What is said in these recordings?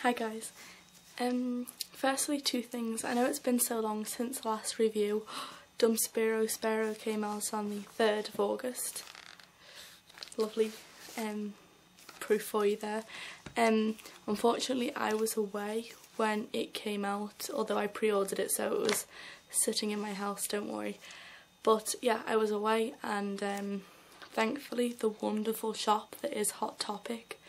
Hi guys. Firstly, two things. I know it's been so long since the last review. Dum Spiro Spero came out on the 3rd of August. Lovely proof for you there. Unfortunately I was away when it came out, although I pre-ordered it so it was sitting in my house, don't worry. But yeah, I was away, and thankfully the wonderful shop that is Hot Topic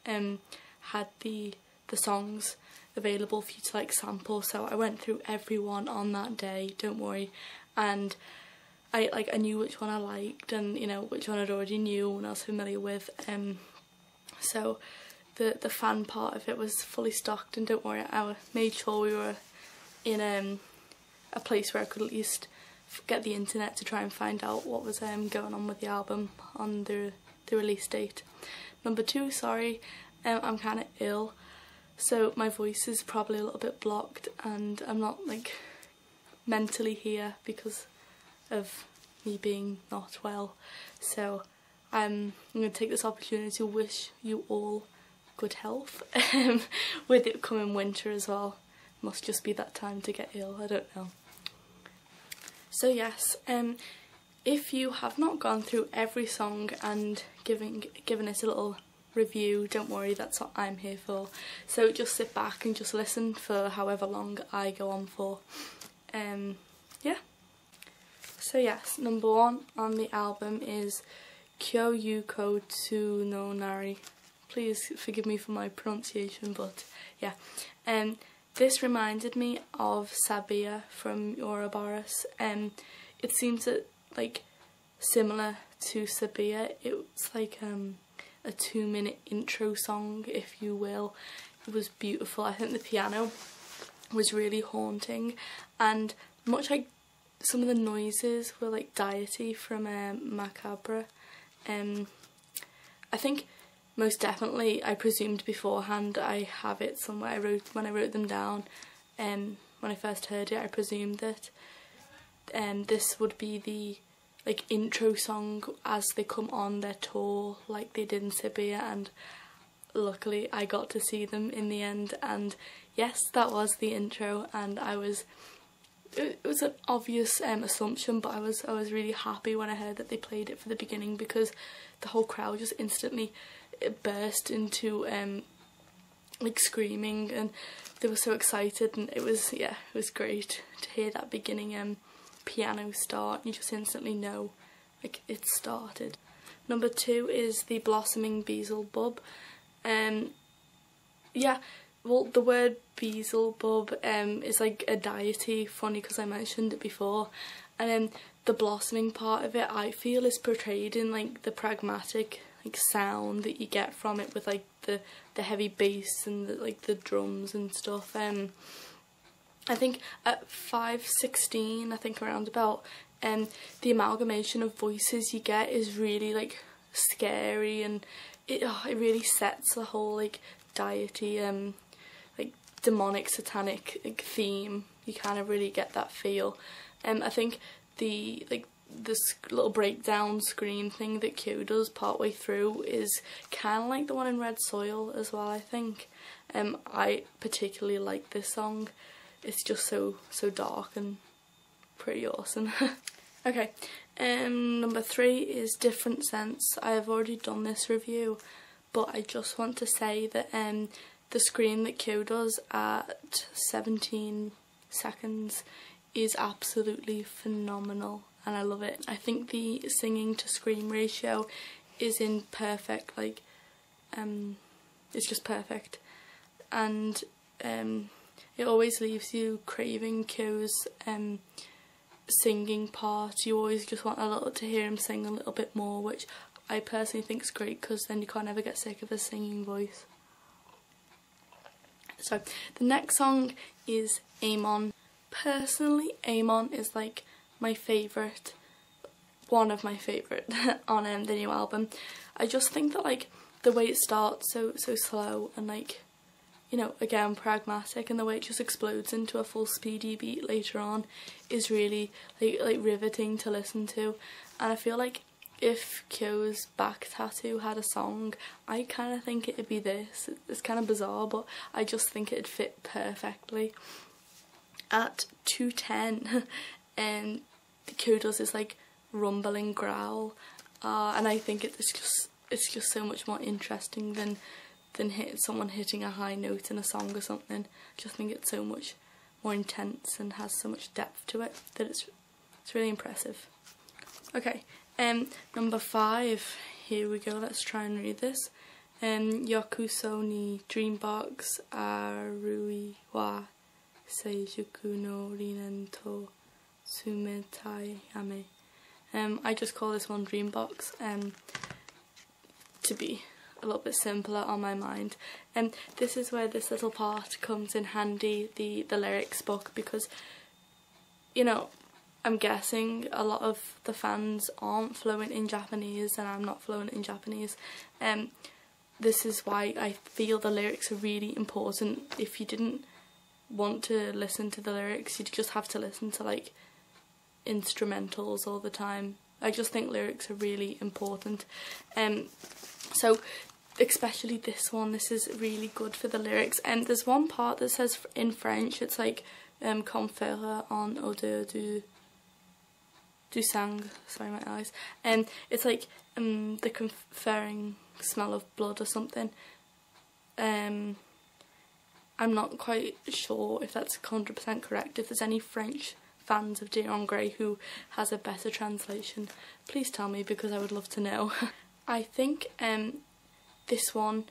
had the songs available for you to like sample, so I went through every one on that day, don't worry, and I knew which one I liked, and you know which one I'd already knew and I was familiar with, so the fan part of it was fully stocked, and don't worry, I made sure we were in a place where I could at least get the internet to try and find out what was going on with the album on the release date. Number two, sorry, I'm kind of ill, so my voice is probably a little bit blocked and I'm not like mentally here because of me being not well, so I'm going to take this opportunity to wish you all good health with it coming winter as well. Must just be that time to get ill, I don't know. So yes, if you have not gone through every song and given it a little review, don't worry, that's what I'm here for. So just sit back and just listen for however long I go on for. Yeah. So yes, number one on the album is Kyo Yuko Tsu no Nari. Please forgive me for my pronunciation, but yeah. This reminded me of Sabia from Ouroboros. It seems that like similar to Sabia. It's like a 2-minute intro song, if you will. It was beautiful. I think the piano was really haunting, and much like some of the noises were like deity from Macabre. I think most definitely, I presumed beforehand, I have it somewhere, when I wrote them down, when I first heard it, I presumed that this would be the like intro song as they come on their tour like they did in Sabia, and luckily I got to see them in the end, and yes, that was the intro, and it was an obvious assumption, but I was really happy when I heard that they played it for the beginning, because the whole crowd just instantly burst into like screaming, and they were so excited, and it was great to hear that beginning piano start. You just instantly know like it started. Number two is the Blossoming Beelzebub. Yeah, well, the word Beelzebub is like a deity, funny because I mentioned it before, and then the blossoming part of it I feel is portrayed in like the pragmatic like sound that you get from it, with like the heavy bass and the drums and stuff. I think at 5/16, I think around about, the amalgamation of voices you get is really like scary, and it really sets the whole like deity like demonic satanic like theme. You kind of really get that feel. I think this little breakdown screen thing that Kyo does partway through is kind of like the one in Red Soil as well, I think. I particularly like this song. It's just so dark and pretty awesome. Okay, number three is Different Sense. I have already done this review, but I just want to say that the scream that Kyo does at 17 seconds is absolutely phenomenal, and I love it. I think the singing to scream ratio is in perfect, like it's just perfect, and it always leaves you craving Kyo's singing part. You always just want to hear him sing a little bit more, which I personally think is great, because then you can't ever get sick of his singing voice. So the next song is Amon. Personally, Amon is like my favourite, one of my favourite on the new album. I just think that like the way it starts so slow and like, you know, again pragmatic, and the way it just explodes into a full speedy beat later on is really like riveting to listen to, and I feel like if Kyo's back tattoo had a song, I kind of think it'd be this. It's kind of bizarre, but I just think it'd fit perfectly. At 2:10, and Kyo does this like rumbling growl, and I think it's just so much more interesting than someone hitting a high note in a song or something. I just think it's so much more intense and has so much depth to it that it's really impressive. Okay, number 5. Here we go. Let's try and read this. Yokuso ni Dreambox Arui wa Seijuku no Rinen to Sumetai Ame. I just call this one Dreambox to be a little bit simpler on my mind. This is where this little part comes in handy, the lyrics book, because, you know, I'm guessing a lot of the fans aren't fluent in Japanese, and I'm not fluent in Japanese. This is why I feel the lyrics are really important. If you didn't want to listen to the lyrics, you'd just have to listen to like instrumentals all the time. I just think lyrics are really important. So especially this one, this is really good for the lyrics. And there's one part that says in French, it's like confère en odeur du sang, sorry my eyes, and it's like the conferring smell of blood or something. I'm not quite sure if that's 100% correct. If there's any French fans of Dir en Grey who has a better translation, please tell me, because I would love to know. I think this one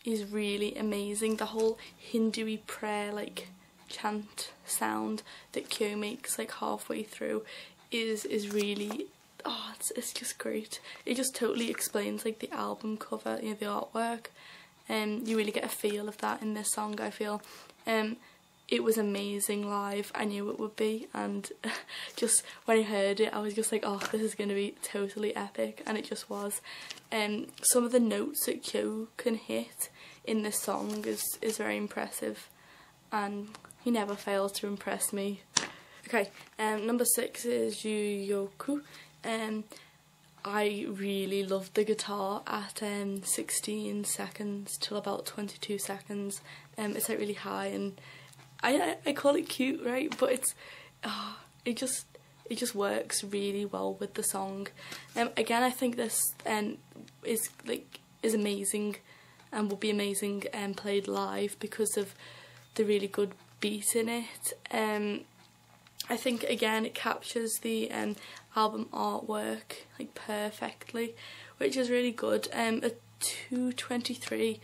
is really amazing. The whole Hindu-y prayer like chant sound that Kyo makes like halfway through is really, oh, it's just great. It just totally explains like the album cover, you know, the artwork. You really get a feel of that in this song, I feel. It was amazing live. I knew it would be, and just when I heard it I was just like, oh, this is going to be totally epic, and it just was. Some of the notes that Kyo can hit in this song is very impressive, and he never fails to impress me. Okay, number 6 is Yuyoku. I really loved the guitar at 16 seconds till about 22 seconds. It's like really high, and I call it cute, right? But it's it just works really well with the song. Again, I think this is amazing, and will be amazing played live because of the really good beat in it. I think again it captures the album artwork like perfectly, which is really good. At 2:23,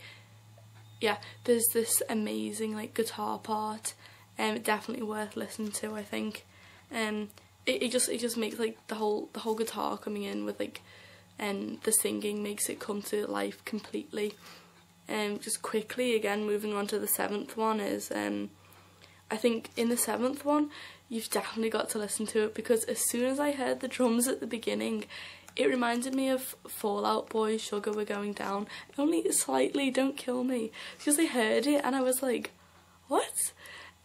yeah, there's this amazing like guitar part, definitely worth listening to, I think. It just makes like the whole guitar coming in with like the singing makes it come to life completely. Just quickly again moving on to the 7th one is I think in the 7th one you've definitely got to listen to it, because as soon as I heard the drums at the beginning, it reminded me of Fall Out Boy's Sugar We're Going Down, only slightly, don't kill me, because I heard it and I was like, what?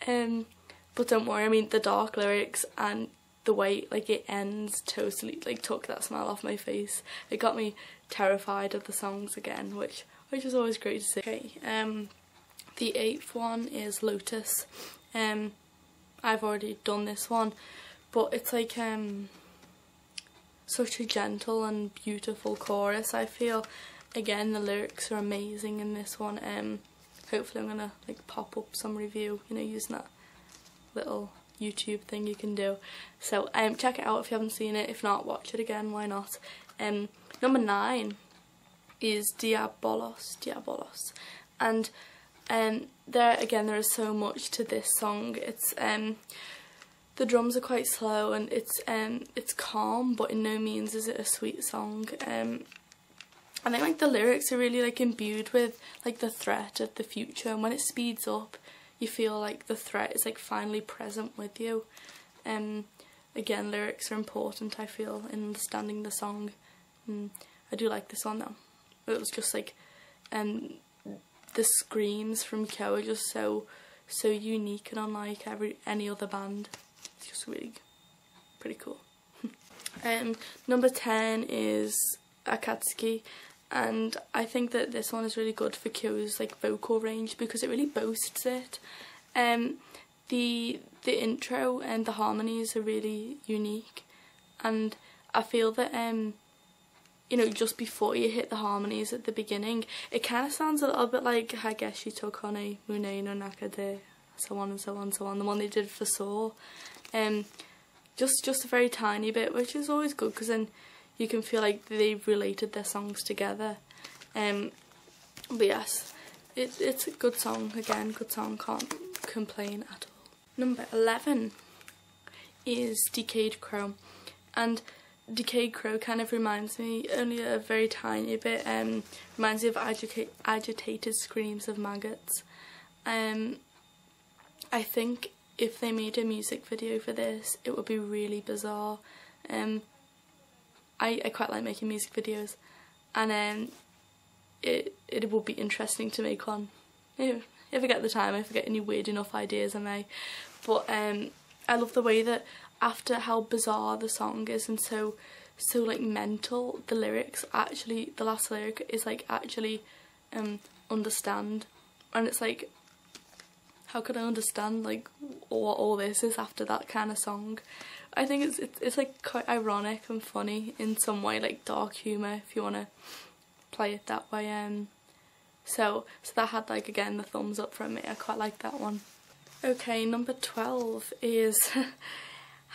But don't worry, I mean the dark lyrics and the way like it ends totally like took that smile off my face. It got me terrified of the songs again, which is always great to see. Okay, the 8th one is Lotus. I've already done this one, but it's like such a gentle and beautiful chorus, I feel. Again, the lyrics are amazing in this one. Hopefully I'm gonna like pop up some review, you know, using that little YouTube thing you can do. So check it out if you haven't seen it. If not, watch it again, why not? Number 9 is Diabolos, and there is so much to this song. It's the drums are quite slow, and it's calm, but in no means is it a sweet song. I think like the lyrics are really like imbued with like the threat of the future, and when it speeds up you feel like the threat is like finally present with you. Again, lyrics are important, I feel, in understanding the song. I do like this one though. It was just like the screams from Kyo are just so unique and unlike any other band. It's just really pretty cool. Number 10 is Akatsuki, and I think that this one is really good for Kyo's like vocal range because it really boasts it. The intro and the harmonies are really unique, and I feel that you know, just before you hit the harmonies at the beginning, it kind of sounds a little bit like Hageshi Tokone Mune no Naka de, so on and so on, so on, the one they did for Saw. Just a very tiny bit, which is always good because then you can feel like they've related their songs together. But yes, it's a good song, again, good song, can't complain at all. Number 11 is Decayed Crow, and Decayed Crow kind of reminds me, only a very tiny bit, reminds me of agitated screams of maggots. I think if they made a music video for this, it would be really bizarre. I quite like making music videos, and it would be interesting to make one. If I get the time, if I get any weird enough ideas, I may. But I love the way that after how bizarre the song is and so like mental, the lyrics actually, the last lyric is like actually understand, and it's like, how could I understand like what all this is after that kind of song? I think it's like quite ironic and funny in some way, like dark humour if you want to play it that way. So that had like again the thumbs up from me. I quite like that one. Okay, number 12 is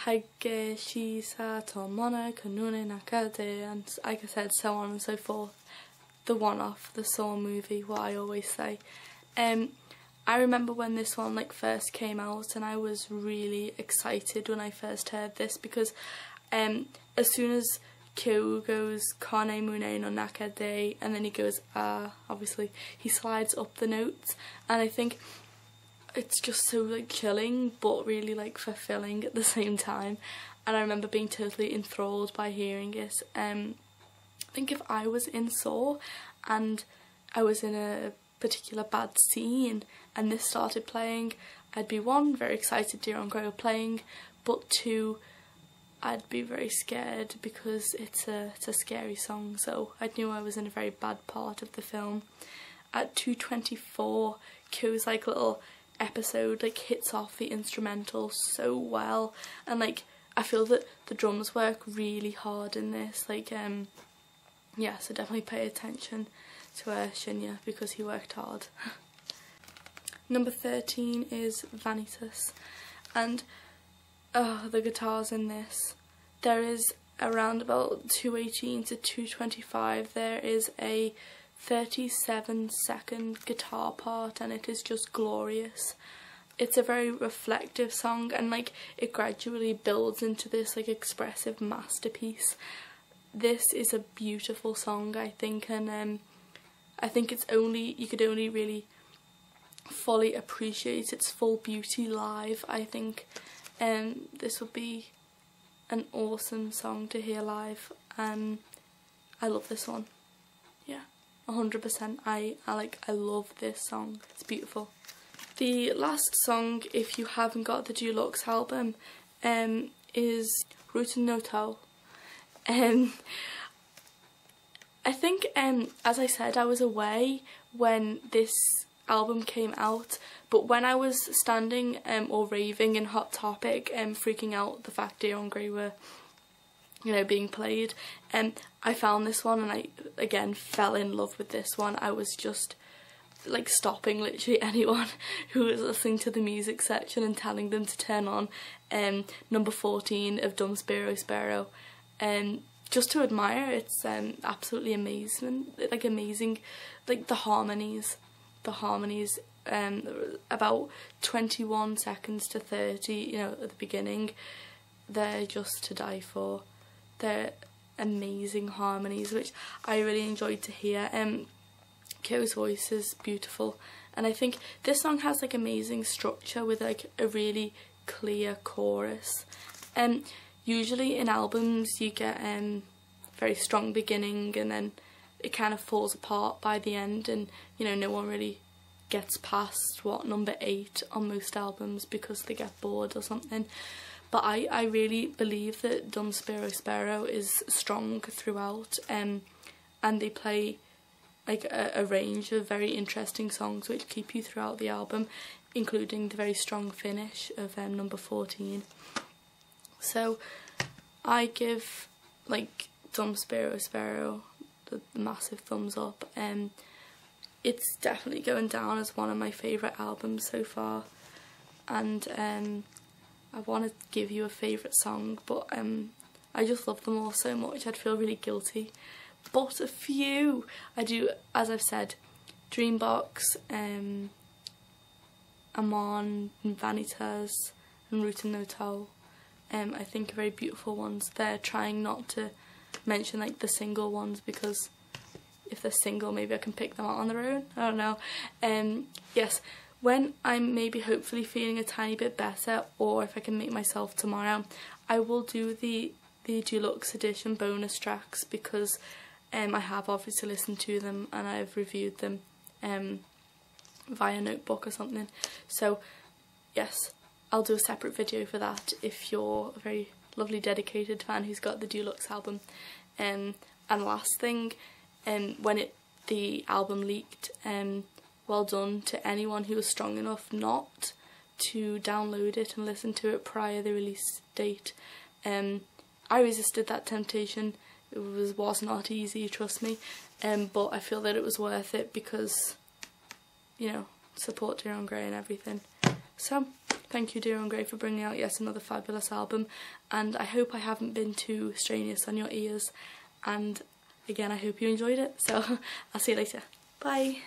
Hageshi Satomona Kanune Nakade, and like I said, so on and so forth. The one off the Saw movie, what I always say. I remember when this one like first came out, and I was really excited when I first heard this because as soon as Kyo goes Kane Mune no Nakade and then he goes obviously he slides up the notes, and I think it's just so like chilling but really like fulfilling at the same time, and I remember being totally enthralled by hearing it. I think if I was in Saw and I was in a particular bad scene and this started playing, I'd be one, very excited to hear Ongryo playing, but two, I'd be very scared because it's a scary song, so I knew I was in a very bad part of the film. At 2:24, Kyo's like little episode like hits off the instrumental so well, and like I feel that the drums work really hard in this, like yeah, so definitely pay attention to Shinya because he worked hard. Number 13 is Vanitas, and the guitars in this, there is around about 2:18 to 2:25 there is a 37-second guitar part, and it is just glorious. It's a very reflective song, and like it gradually builds into this like expressive masterpiece. This is a beautiful song, I think, and I think you could only really fully appreciate its full beauty live. I think this would be an awesome song to hear live. I love this one. Yeah, 100%. I love this song. It's beautiful. The last song, if you haven't got the deluxe album, is Ruten no Tao. I think, as I said, I was away when this album came out, but when I was standing or raving in Hot Topic and freaking out the fact Ongryo were, you know, being played, I found this one and I again fell in love with this one. I was just like stopping literally anyone who was listening to the music section and telling them to turn on number 14 of Dum Spiro Spero, just to admire. It's absolutely amazing, like the harmonies, about 21 seconds to 30, you know, at the beginning, they're just to die for. They're amazing harmonies, which I really enjoyed to hear. Kyo's voice is beautiful, and I think this song has like amazing structure with like a really clear chorus. Usually in albums you get very strong beginning and then it kind of falls apart by the end, and you know, no one really gets past number 8 on most albums because they get bored or something. but I really believe that Dum Spiro Spero is strong throughout, and they play like a range of very interesting songs which keep you throughout the album, including the very strong finish of number 14. So I give like Dum Spiro Spero the massive thumbs up. It's definitely going down as one of my favourite albums so far, and I want to give you a favourite song, but I just love them all so much I'd feel really guilty. But a few I do, as I've said, Dreambox, Amon, and Vanitas, and Route and Hotel, I think are very beautiful ones. They're trying not to mention like the single ones, because if they're single maybe I can pick them out on their own, I don't know. Yes, when I'm maybe hopefully feeling a tiny bit better, or if I can make myself tomorrow, I will do the deluxe edition bonus tracks, because I have obviously listened to them and I've reviewed them via notebook or something. So yes, I'll do a separate video for that if you're a very lovely dedicated fan who's got the deluxe album. And last thing, when the album leaked, well done to anyone who was strong enough not to download it and listen to it prior to the release date. I resisted that temptation. It was not easy, trust me, but I feel that it was worth it because, you know, support Dir Grey and everything. So thank you Dir Grey for bringing out yet another fabulous album, and I hope I haven't been too strenuous on your ears, and again I hope you enjoyed it. So I'll see you later. Bye.